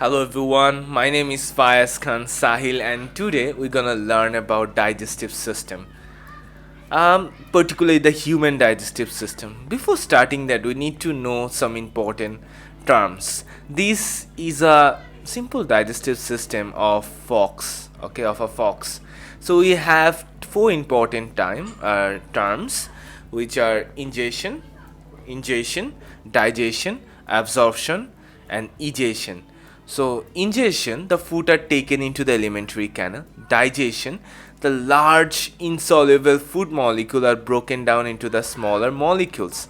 Hello everyone, my name is Fayaz Khan Sahil and today we're gonna learn about digestive system. Particularly the human digestive system. Before starting that, we need to know some important terms. This is a simple digestive system of a fox. So we have four important terms, which are ingestion, digestion, absorption, and egestion. So, ingestion, the food are taken into the alimentary canal. Digestion, the large insoluble food molecule are broken down into the smaller molecules.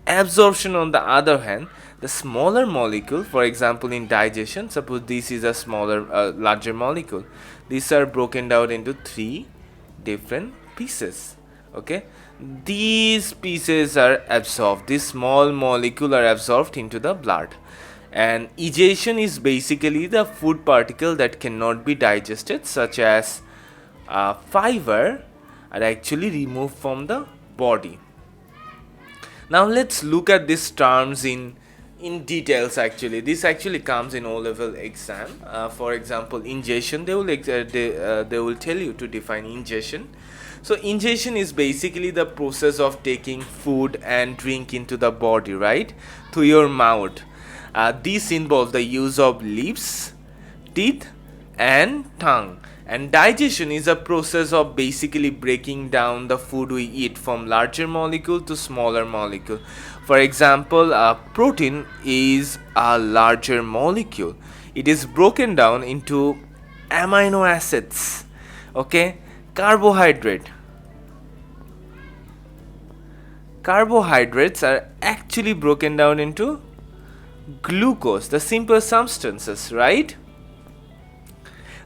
Absorption, on the other hand, the smaller molecule, for example, in digestion, suppose this is a larger molecule. These are broken down into three different pieces. Okay, these pieces are absorbed. This small molecule are absorbed into the blood. And egestion is basically the food particle that cannot be digested, such as fiber, are actually removed from the body. Now let's look at these terms in details. Actually, this actually comes in O-level exam. For example, ingestion, they will tell you to define ingestion. So ingestion is basically the process of taking food and drink into the body, right, through your mouth. This involves the use of lips, teeth, and tongue. And digestion is a process of basically breaking down the food we eat from larger molecule to smaller molecule. For example, protein is a larger molecule. It is broken down into amino acids. Okay, carbohydrates are actually broken down into glucose, the simple substances, right?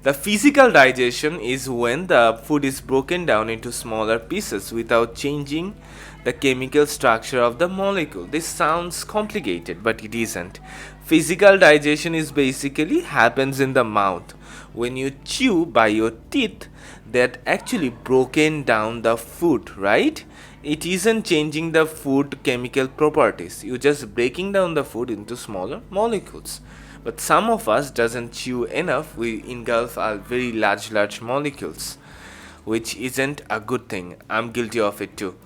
The physical digestion is when the food is broken down into smaller pieces without changing the chemical structure of the molecule. This sounds complicated, but it isn't. Physical digestion is basically happens in the mouth. When you chew by your teeth, that actually broken down the food, right? It isn't changing the food chemical properties. You're just breaking down the food into smaller molecules. But some of us doesn't chew enough. We engulf our very large molecules, which isn't a good thing. I'm guilty of it too.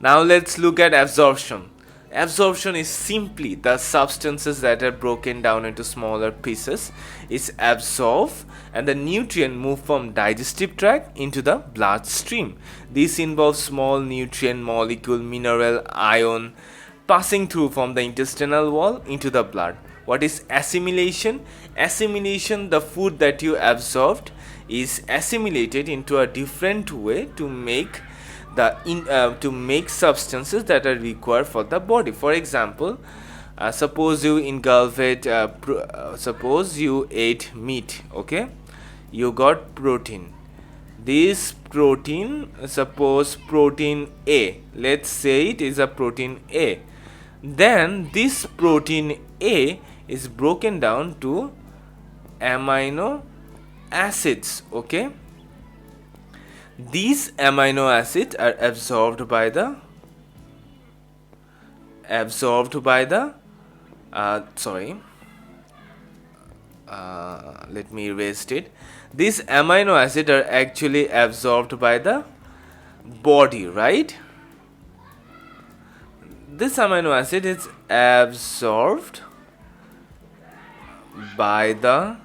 Now let's look at absorption. Absorption is simply the substances that are broken down into smaller pieces is absorbed and the nutrient move from digestive tract into the bloodstream. This involves small nutrient molecule, mineral, ion passing through from the intestinal wall into the blood. What is assimilation? Assimilation, the food that you absorbed is assimilated into a different way to make substances that are required for the body. For example, suppose you suppose you ate meat. Okay, you got protein. This protein, suppose protein A, let's say it is a protein A. Then this protein A is broken down to amino acids. Okay, these amino acids are absorbed by the let me erase it. These amino acids are actually absorbed by the body, right? This amino acid is absorbed by the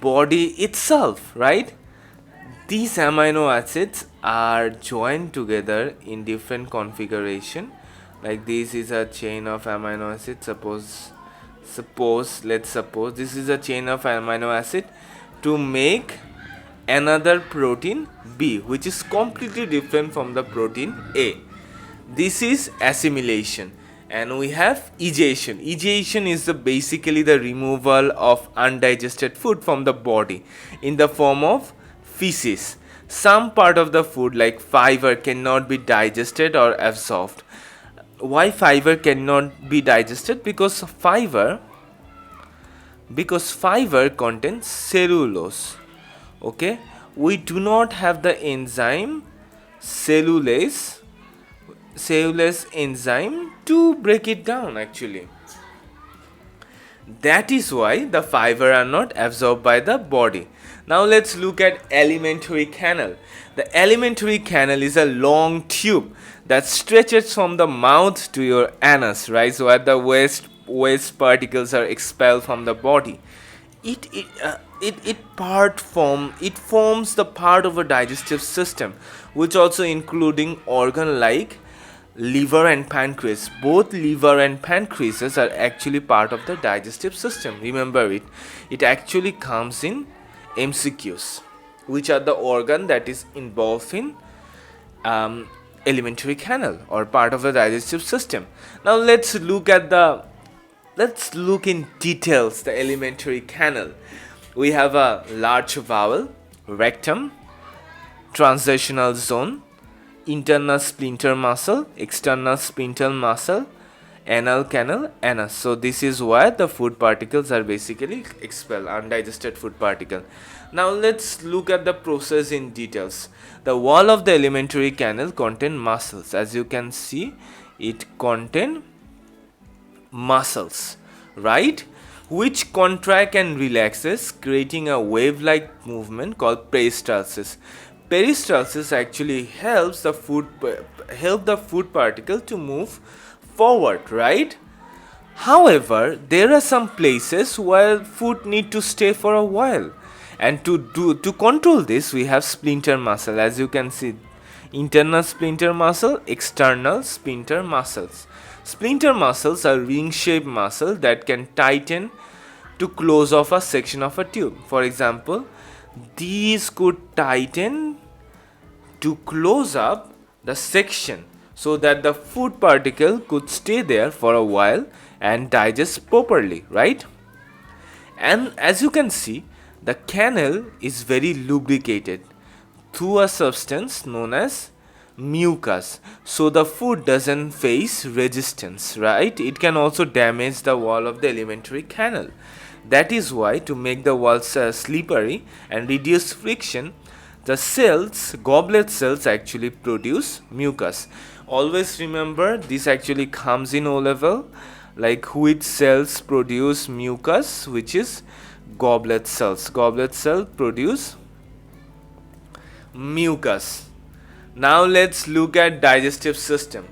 body itself, right? These amino acids are joined together in different configuration. Like this is a chain of amino acids. Let's suppose this is a chain of amino acid to make another protein B, which is completely different from the protein A. This is assimilation. And we have egestion. Egestion is basically the removal of undigested food from the body in the form of feces. Some part of the food like fiber cannot be digested or absorbed. Why fiber cannot be digested? Because fiber contains cellulose. Okay, we do not have the enzyme cellulase enzyme to break it down actually. That is why the fiber are not absorbed by the body. Now let's look at alimentary canal. The alimentary canal is a long tube that stretches from the mouth to your anus, right? Where the waste particles are expelled from the body. It forms the part of a digestive system, which also including organ like liver and pancreas. Both liver and pancreas are actually part of the digestive system. Remember it. It actually comes in MCQs, which are the organ that is involved in alimentary canal or part of the digestive system. Now let's look in details the alimentary canal. We have a large bowel, rectum, transitional zone, internal sphincter muscle, external sphincter muscle, anal canal, anus. So this is where the food particles are basically expelled, undigested food particle. Now let's look at the process in details. The wall of the alimentary canal contain muscles. As you can see, it contain muscles, right, which contract and relaxes, creating a wave-like movement called peristalsis. Peristalsis actually helps the food particle to move forward, right? However, there are some places where food need to stay for a while, and to control this, we have sphincter muscle. As you can see, internal sphincter muscle, external sphincter muscles. Sphincter muscles are ring-shaped muscle that can tighten to close off a section of a tube. For example, these could tighten to close up the section so that the food particle could stay there for a while and digest properly, right? And as you can see, the canal is very lubricated through a substance known as mucus, so the food doesn't face resistance, right? It can also damage the wall of the alimentary canal. That is why, to make the walls slippery and reduce friction, the goblet cells actually produce mucus. Always remember, this actually comes in O level, like which cells produce mucus, which is goblet cells. Goblet cells produce mucus. Now let's look at digestive system.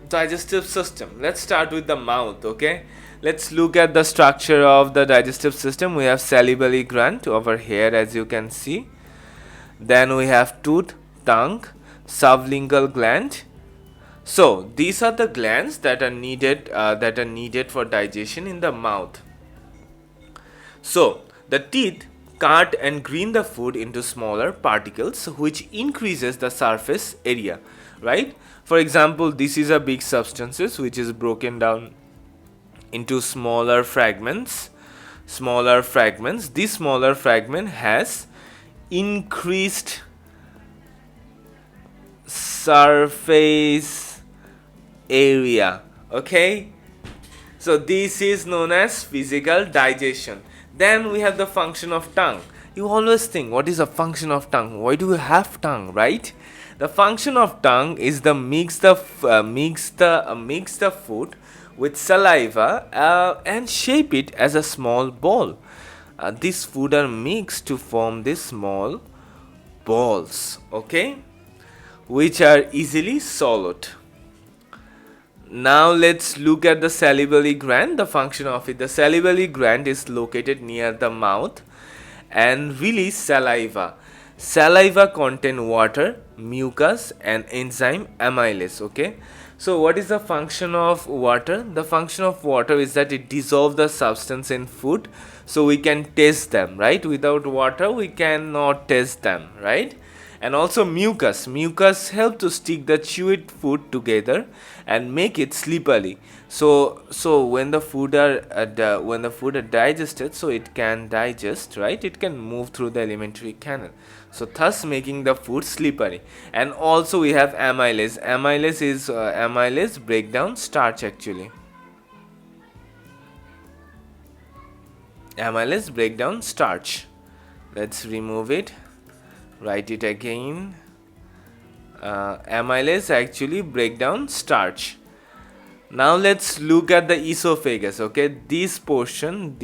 Digestive system. Let's start with the mouth, okay? Let's look at the structure of the digestive system. We have salivary gland over here, as you can see. Then we have tooth, tongue, sublingual gland. So these are the glands that are needed for digestion in the mouth. So the teeth cut and grind the food into smaller particles, which increases the surface area, right? For example, this is a big substances which is broken down into smaller fragments. This smaller fragment has increased surface area, okay? So this is known as physical digestion. Then we have the function of tongue. You always think, what is a function of tongue? Why do we have tongue, right? The function of tongue is the mix the food with saliva and shape it as a small ball. These food are mixed to form these small balls, okay, which are easily swallowed. Now let's look at the salivary gland, the function of it. The salivary gland is located near the mouth and release saliva. Saliva contain water, mucus and enzyme amylase, okay? So what is the function of water? The function of water is that it dissolves the substance in food so we can taste them, right? Without water we cannot taste them, right? And also mucus help to stick the chewed food together and make it slippery, so when the food are digested, so it can digest, right? It can move through the alimentary canal, so thus making the food slippery. And also we have amylase. Amylase break down starch actually. Amylase break down starch. Let's remove it, write it again. Amylase actually break down starch. Now let's look at the esophagus. Okay, this portion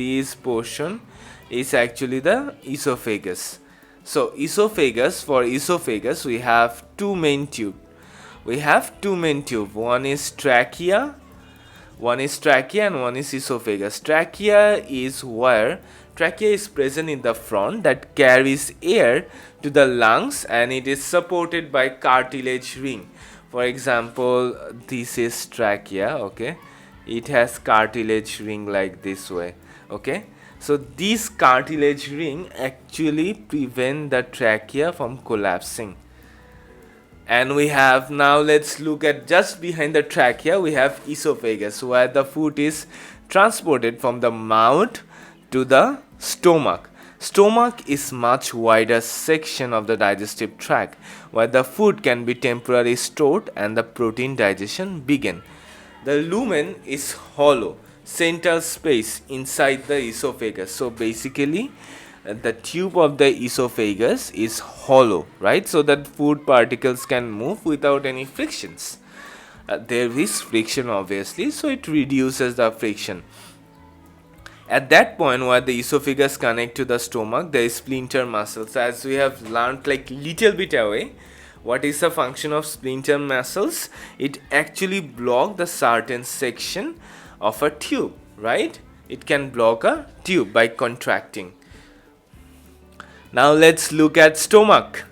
is actually the esophagus. So for esophagus we have two main tube. One is trachea, and one is esophagus. Trachea is present in the front that carries air to the lungs, and it is supported by cartilage ring. For example, this is trachea. Okay, it has cartilage ring like this way. Okay, so this cartilage ring actually prevent the trachea from collapsing. And we have, now let's look at just behind the trachea, we have esophagus, where the food is transported from the mouth to the stomach. Stomach is much wider section of the digestive tract where the food can be temporarily stored and the protein digestion begin. The lumen is hollow, central space inside the esophagus. So basically the tube of the esophagus is hollow, right? So that food particles can move without any frictions. There is friction obviously, so it reduces the friction. At that point where the esophagus connect to the stomach, there is splinter muscles. As we have learned like little bit away, what is the function of splinter muscles? It actually block the certain section of a tube, right? It can block a tube by contracting. Now let's look at stomach.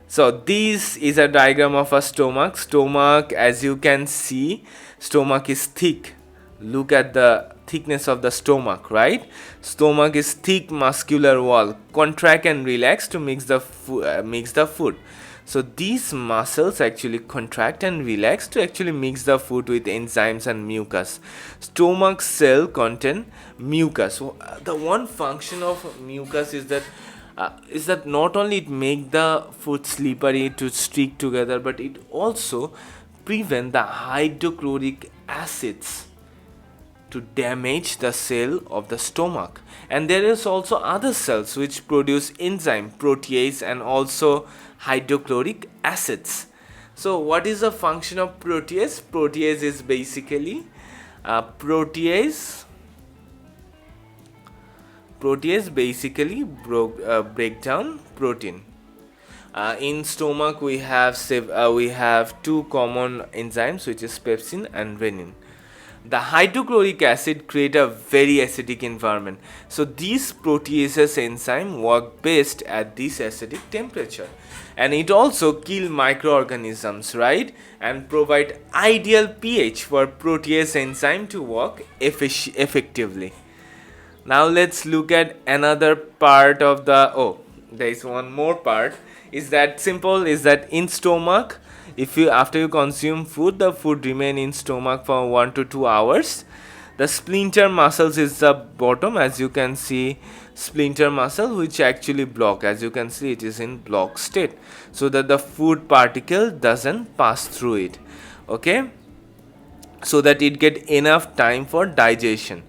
So this is a diagram of a stomach. Stomach, as you can see, stomach is thick. Look at the thickness of the stomach, right? Stomach is thick muscular wall, contract and relax to mix the food. So these muscles actually contract and relax to actually mix the food with enzymes and mucus. Stomach cell contain mucus. So, the one function of mucus is that not only it make the food slippery to stick together, but it also prevent the hydrochloric acids to damage the cell of the stomach. And there is also other cells which produce enzyme, protease, and also hydrochloric acids. So what is the function of protease? Protease is basically break down protein. In stomach we have two common enzymes, which is pepsin and renin. The hydrochloric acid create a very acidic environment. So these proteases enzyme work best at this acidic temperature, and it also kill microorganisms, right? And provide ideal pH for protease enzyme to work effectively. Now let's look at another part of there is one more part. Is that in stomach, after you consume food, the food remain in stomach for 1 to 2 hours. The splinter muscles is the bottom, as you can see, splinter muscle which actually block, as you can see it is in block state, so that the food particle doesn't pass through it. Okay, so that it get enough time for digestion.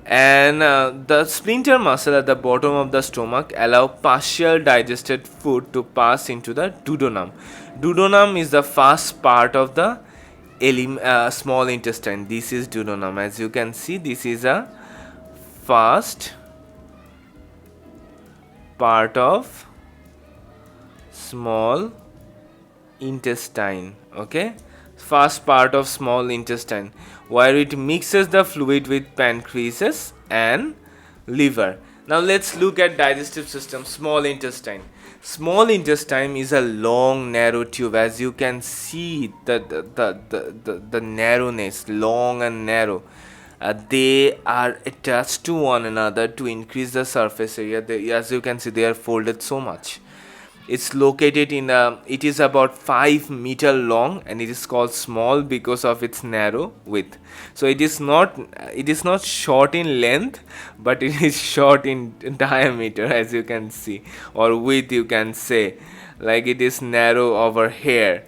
And the splinter muscle at the bottom of the stomach allow partial digested food to pass into the duodenum. Duodenum is the first part of the small intestine. This is duodenum. As you can see, this is a first part of small intestine. Okay, first part of small intestine, where it mixes the fluid with pancreas and liver. Now let's look at digestive system. Small intestine. Small intestine is a long narrow tube. As you can see, the narrowness, long and narrow. They are attached to one another to increase the surface area. As you can see, they are folded so much. It's located it is about 5 meter long, and it is called small because of its narrow width. So it is not short in length, but it is short in diameter, as you can see, or width you can say, like it is narrow over here.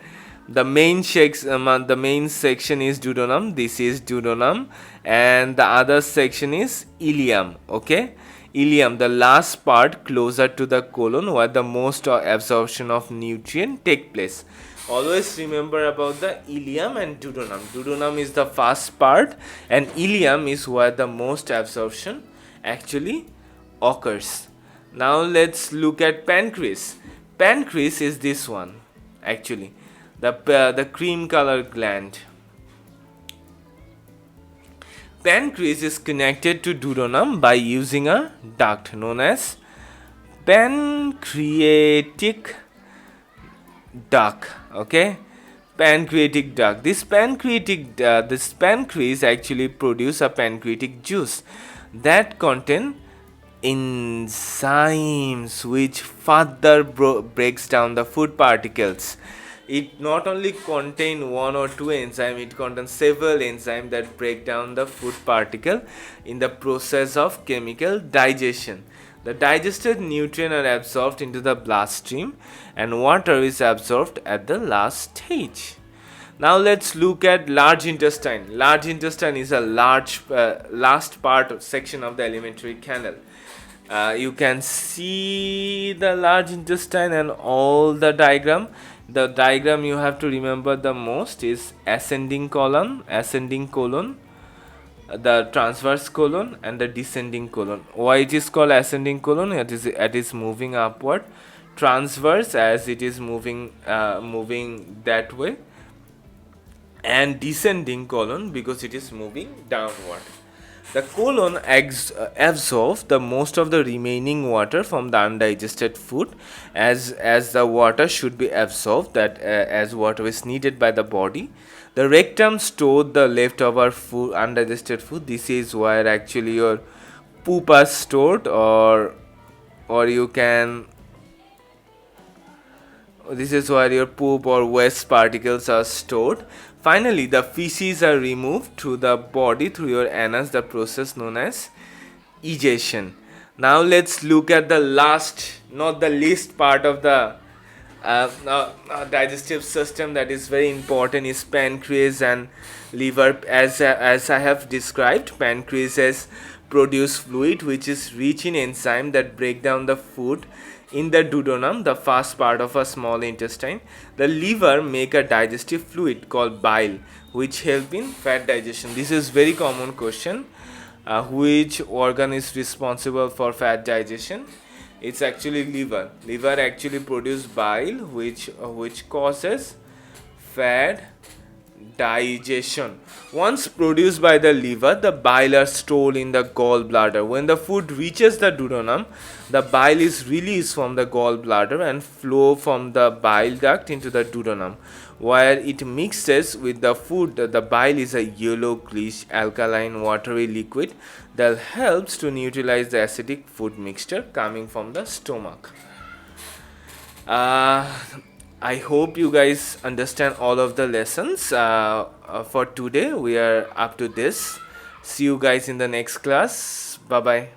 The main section is duodenum. This is duodenum, and the other section is ileum. Okay, ileum, the last part closer to the colon, where the most absorption of nutrient take place. Always remember about the ileum and duodenum. Duodenum is the first part and ileum is where the most absorption actually occurs. Now let's look at pancreas. Pancreas is this one actually, the cream color gland. Pancreas is connected to duodenum by using a duct known as pancreatic duct. Okay, pancreatic duct. This pancreas actually produce a pancreatic juice that contain enzymes which further breaks down the food particles. It not only contain one or two enzymes, it contains several enzymes that break down the food particle in the process of chemical digestion. The digested nutrients are absorbed into the bloodstream and water is absorbed at the last stage. Now let's look at large intestine. Large intestine is a last part section of the alimentary canal. You can see the large intestine and all the diagram. The diagram you have to remember the most is ascending colon, the transverse colon and the descending colon. Why it is called ascending colon? It is moving upward. Transverse as it is moving that way, and descending colon because it is moving downward. The colon absorbs the most of the remaining water from the undigested food, as the water should be absorbed, that as water is needed by the body. The rectum stored the leftover food, undigested food. This is where actually your poop is stored, or you can. This is where your poop or waste particles are stored. Finally, the feces are removed through the body through your anus, the process known as egestion. Now let's look at the last, not the least part of the digestive system that is very important, is pancreas and liver. As I have described, pancreas has produce fluid which is rich in enzyme that break down the food in the duodenum, the first part of a small intestine. The liver make a digestive fluid called bile which help in fat digestion. This is very common question. Which organ is responsible for fat digestion? It's actually liver. Liver actually produce bile which causes fat digestion. Once produced by the liver, the bile are stored in the gallbladder. When the food reaches the duodenum, the bile is released from the gallbladder and flow from the bile duct into the duodenum, where it mixes with the food. The bile is a yellow, greenish, alkaline, watery liquid that helps to neutralize the acidic food mixture coming from the stomach. I hope you guys understand all of the lessons. For today, we are up to this. See you guys in the next class. Bye bye.